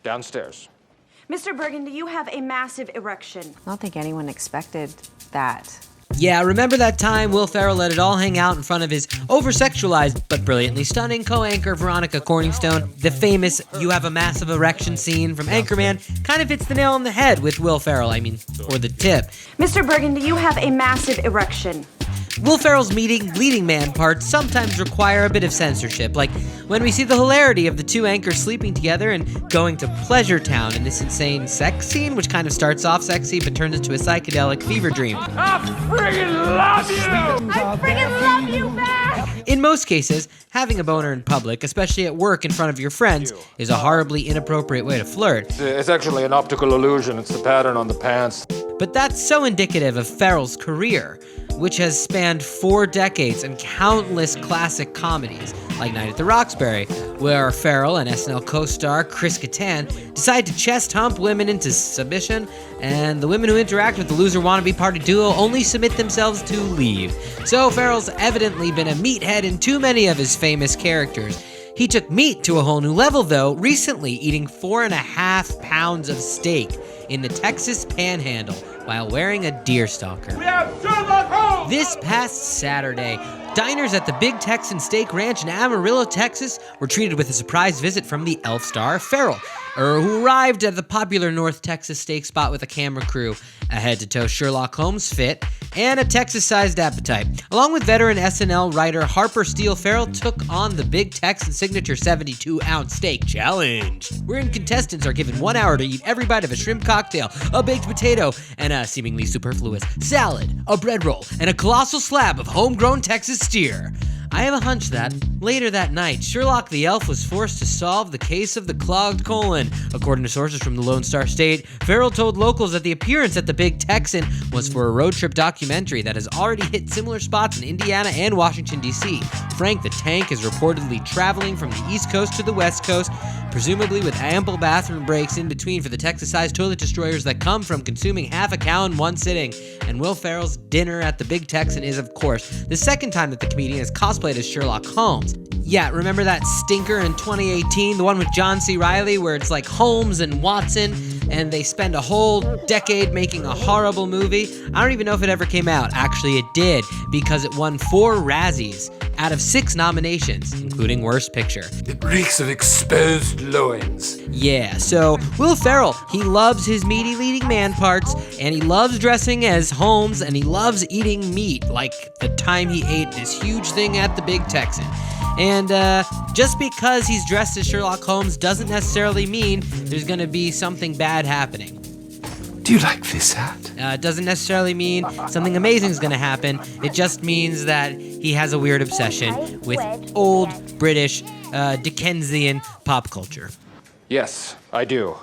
downstairs. Mr. Burgundy, you have a massive erection. I don't think anyone expected that. Yeah, remember that time Will Ferrell let it all hang out in front of his over-sexualized but brilliantly stunning co-anchor Veronica Corningstone? The famous "you have a massive erection" scene from Anchorman kind of hits the nail on the head with Will Ferrell, or the tip. Mr. Burgundy, you have a massive erection. Will Ferrell's leading man parts sometimes require a bit of censorship, like when we see the hilarity of the two anchors sleeping together and going to Pleasure Town in this insane sex scene, which kind of starts off sexy but turns into a psychedelic fever dream. I friggin' love you! I friggin' love you back! In most cases, having a boner in public, especially at work in front of your friends, is a horribly inappropriate way to flirt. It's actually an optical illusion. It's the pattern on the pants. But that's so indicative of Ferrell's career, which has spanned 4 decades and countless classic comedies, like Night at the Roxbury, where Ferrell and SNL co-star Chris Kattan decide to chest hump women into submission, and the women who interact with the loser wannabe party duo only submit themselves to leave. So Ferrell's evidently been a meathead in too many of his famous characters. He took meat to a whole new level, though, recently eating 4.5 pounds of steak in the Texas Panhandle while wearing a deerstalker. We have Sherlock Holmes! This past Saturday, diners at the Big Texan Steak Ranch in Amarillo, Texas, were treated with a surprise visit from the elf star Ferrell, who arrived at the popular North Texas steak spot with a camera crew, a head-to-toe Sherlock Holmes fit, and a Texas-sized appetite. Along with veteran SNL writer Harper Steele, Ferrell took on the Big Texan signature 72-ounce steak challenge, wherein contestants are given 1 hour to eat every bite of a shrimp cocktail, a baked potato, and a seemingly superfluous salad, a bread roll, and a colossal slab of homegrown Texas steer. I have a hunch that, later that night, Sherlock the Elf was forced to solve the case of the clogged colon. According to sources from the Lone Star State, Ferrell told locals that the appearance at the Big Texan was for a road trip documentary that has already hit similar spots in Indiana and Washington, D.C. Frank the Tank is reportedly traveling from the East Coast to the West Coast, presumably with ample bathroom breaks in between for the Texas-sized toilet destroyers that come from consuming half a cow in one sitting. And Will Ferrell's dinner at the Big Texan is, of course, the second time that the comedian has cosplayed as Sherlock Holmes. Yeah, remember that stinker in 2018, the one with John C. Reilly, where it's like Holmes and Watson, and they spend a whole decade making a horrible movie? I don't even know if it ever came out. Actually, it did, because it won 4 Razzies out of 6 nominations, including Worst Picture. It reeks of exposed loins. Yeah, so Will Ferrell, he loves his meaty leading man parts, and he loves dressing as Holmes, and he loves eating meat, like the time he ate this huge thing at the Big Texan. And just because he's dressed as Sherlock Holmes doesn't necessarily mean there's gonna be something bad happening. Do you like this hat? It doesn't necessarily mean something amazing is gonna happen. It just means that he has a weird obsession with old British Dickensian pop culture. Yes, I do.